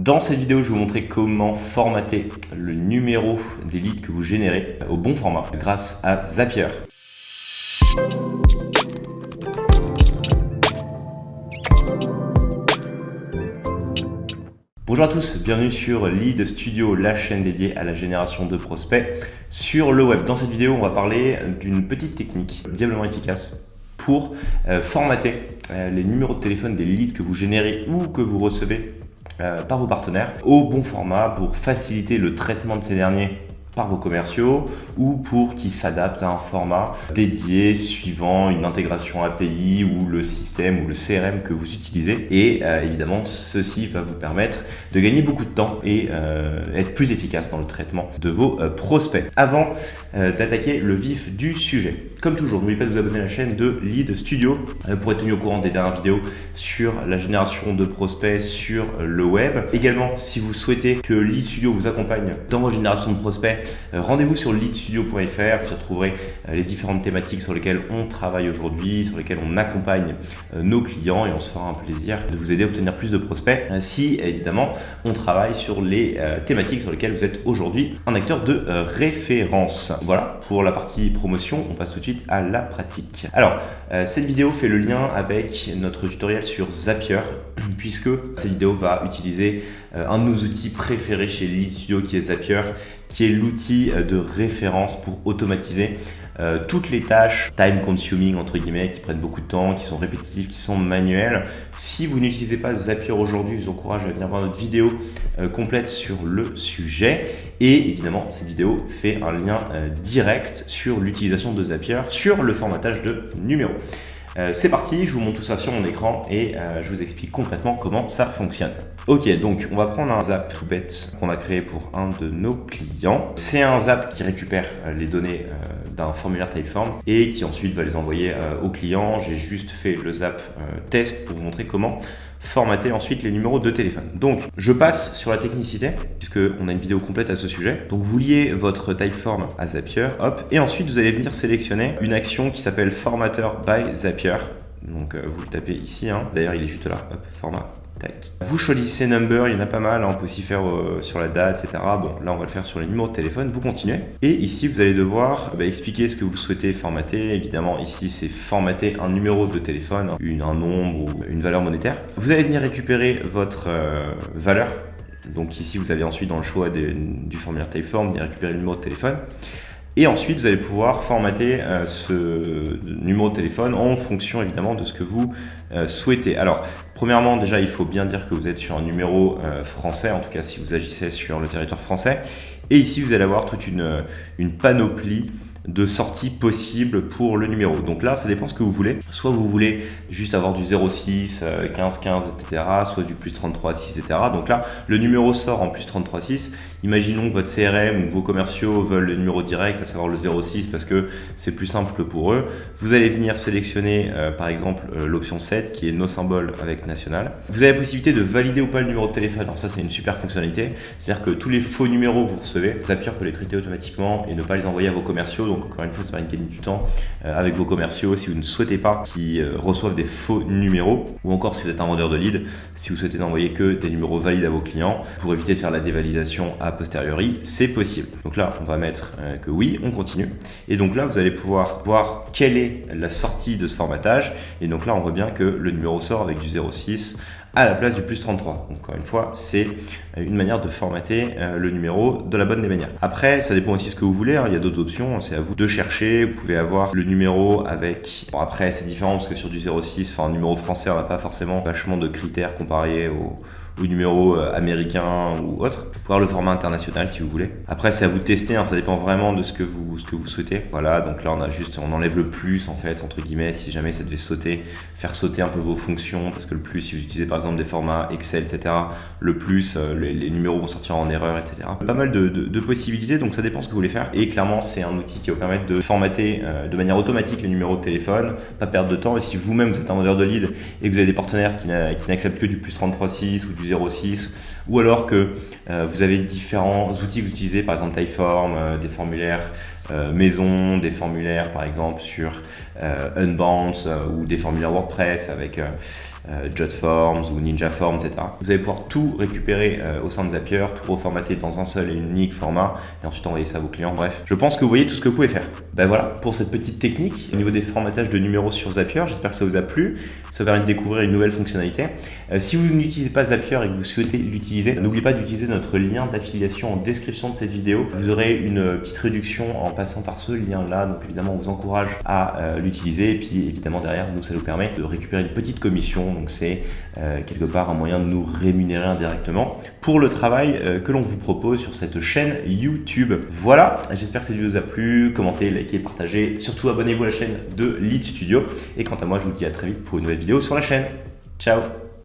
Dans cette vidéo, je vais vous montrer comment formater le numéro des leads que vous générez au bon format grâce à Zapier. Bonjour à tous, bienvenue sur Lead Studio, la chaîne dédiée à la génération de prospects sur le web. Dans cette vidéo, on va parler d'une petite technique diablement efficace pour formater les numéros de téléphone des leads que vous générez ou que vous recevez par vos partenaires au bon format pour faciliter le traitement de ces derniers par vos commerciaux ou pour qu'ils s'adaptent à un format dédié suivant une intégration API ou le système ou le CRM que vous utilisez. Et évidemment, ceci va vous permettre de gagner beaucoup de temps et être plus efficace dans le traitement de vos prospects. Avant d'attaquer le vif du sujet, comme toujours, n'oubliez pas de vous abonner à la chaîne de Lead Studio pour être tenu au courant des dernières vidéos sur la génération de prospects sur le web. Également, si vous souhaitez que Lead Studio vous accompagne dans vos générations de prospects, rendez-vous sur leadstudio.fr, vous y retrouverez les différentes thématiques sur lesquelles on travaille aujourd'hui, sur lesquelles on accompagne nos clients et on se fera un plaisir de vous aider à obtenir plus de prospects si évidemment on travaille sur les thématiques sur lesquelles vous êtes aujourd'hui un acteur de référence. Voilà pour la partie promotion, on passe tout de suite à la pratique. Alors, cette vidéo fait le lien avec notre tutoriel sur Zapier puisque cette vidéo va utiliser un de nos outils préférés chez Lead Studio qui est Zapier, qui est l'outil de référence pour automatiser toutes les tâches time consuming entre guillemets qui prennent beaucoup de temps, qui sont répétitives, qui sont manuelles. Si vous n'utilisez pas Zapier aujourd'hui, je vous encourage à venir voir notre vidéo complète sur le sujet. Et évidemment, cette vidéo fait un lien direct sur l'utilisation de Zapier, sur le formatage de numéros. C'est parti, je vous montre tout ça sur mon écran et je vous explique concrètement comment ça fonctionne. Ok, donc on va prendre un zap tout bête qu'on a créé pour un de nos clients. C'est un zap qui récupère les données d'un formulaire Typeform et qui ensuite va les envoyer au client. J'ai juste fait le zap test pour vous montrer comment formater ensuite les numéros de téléphone. Donc, je passe sur la technicité, puisqu'on a une vidéo complète à ce sujet. Donc, vous liez votre Typeform à Zapier, hop, et ensuite, vous allez venir sélectionner une action qui s'appelle Formatter by Zapier. Donc, vous le tapez ici, hein. D'ailleurs, il est juste là, hop, format. Tac. Vous choisissez number, il y en a pas mal, hein, on peut aussi faire sur la date, etc. Bon, là on va le faire sur les numéros de téléphone, vous continuez. Et ici vous allez devoir expliquer ce que vous souhaitez formater. Évidemment ici c'est formater un numéro de téléphone, un nombre ou une valeur monétaire. Vous allez venir récupérer votre valeur. Donc ici vous avez ensuite dans le choix du formulaire Typeform, venir récupérer le numéro de téléphone. Et ensuite, vous allez pouvoir formater ce numéro de téléphone en fonction évidemment de ce que vous souhaitez. Alors, premièrement, déjà, il faut bien dire que vous êtes sur un numéro français, en tout cas si vous agissez sur le territoire français. Et ici, vous allez avoir toute une panoplie de sorties possibles pour le numéro. Donc là, ça dépend ce que vous voulez. Soit vous voulez juste avoir du 06, 15, 15, etc. Soit du plus 33, 6, etc. Donc là, le numéro sort en plus 33, 6. Imaginons que votre CRM ou vos commerciaux veulent le numéro direct, à savoir le 06, parce que c'est plus simple pour eux. Vous allez venir sélectionner, par exemple, l'option 7, qui est nos symboles avec national. Vous avez la possibilité de valider ou pas le numéro de téléphone. Alors ça, c'est une super fonctionnalité. C'est-à-dire que tous les faux numéros que vous recevez, Zapier peut les traiter automatiquement et ne pas les envoyer à vos commerciaux. Donc encore une fois, ça va gagner du temps avec vos commerciaux si vous ne souhaitez pas qu'ils reçoivent des faux numéros, ou encore si vous êtes un vendeur de leads, si vous souhaitez n'envoyer que des numéros valides à vos clients pour éviter de faire la dévalidation a posteriori, c'est possible. Donc là, on va mettre que oui, on continue. Et donc là, vous allez pouvoir voir quelle est la sortie de ce formatage. Et donc là, on voit bien que le numéro sort avec du 06 à la place du plus 33. Donc, encore une fois, c'est une manière de formater le numéro de la bonne des manières. Après, ça dépend aussi de ce que vous voulez, hein. Il y a d'autres options, c'est à vous de chercher. Vous pouvez avoir le numéro avec... Bon, après, c'est différent parce que sur du 06, un numéro français, on n'a pas forcément vachement de critères comparés au numéro américain ou autre. Vous pouvez avoir le format international si vous voulez. Après, c'est à vous de tester, hein, ça dépend vraiment de ce que vous souhaitez. Voilà, donc là, on enlève le plus en fait, entre guillemets, si jamais ça devait faire sauter un peu vos fonctions, parce que le plus, si vous utilisez par exemple des formats Excel, etc., le plus, les numéros vont sortir en erreur, etc. Pas mal de possibilités, donc ça dépend ce que vous voulez faire. Et clairement, c'est un outil qui va vous permettre de formater de manière automatique les numéros de téléphone, pas perdre de temps. Et si vous-même, vous êtes un vendeur de lead et que vous avez des partenaires qui n'acceptent que du plus 33.6 ou du 06, ou alors que vous avez différents outils que vous utilisez, par exemple Typeform, des formulaires maison, des formulaires par exemple sur Unbounce ou des formulaires WordPress avec Jotforms ou Ninjaforms, etc. Vous allez pouvoir tout récupérer au sein de Zapier, tout reformater dans un seul et unique format et ensuite envoyer ça à vos clients. Bref, je pense que vous voyez tout ce que vous pouvez faire. Ben voilà pour cette petite technique au niveau des formatages de numéros sur Zapier. J'espère que ça vous a plu. Ça permet de découvrir une nouvelle fonctionnalité. Si vous n'utilisez pas Zapier et que vous souhaitez l'utiliser, n'oubliez pas d'utiliser notre lien d'affiliation en description de cette vidéo. Vous aurez une petite réduction en passant par ce lien-là. Donc évidemment, on vous encourage à l'utiliser. Et puis évidemment, derrière, nous, ça nous permet de récupérer une petite commission. Donc c'est quelque part un moyen de nous rémunérer indirectement pour le travail que l'on vous propose sur cette chaîne YouTube. Voilà, j'espère que cette vidéo vous a plu. Commentez, likez, partagez. Surtout, abonnez-vous à la chaîne de Lead Studio. Et quant à moi, je vous dis à très vite pour une nouvelle vidéo sur la chaîne. Ciao!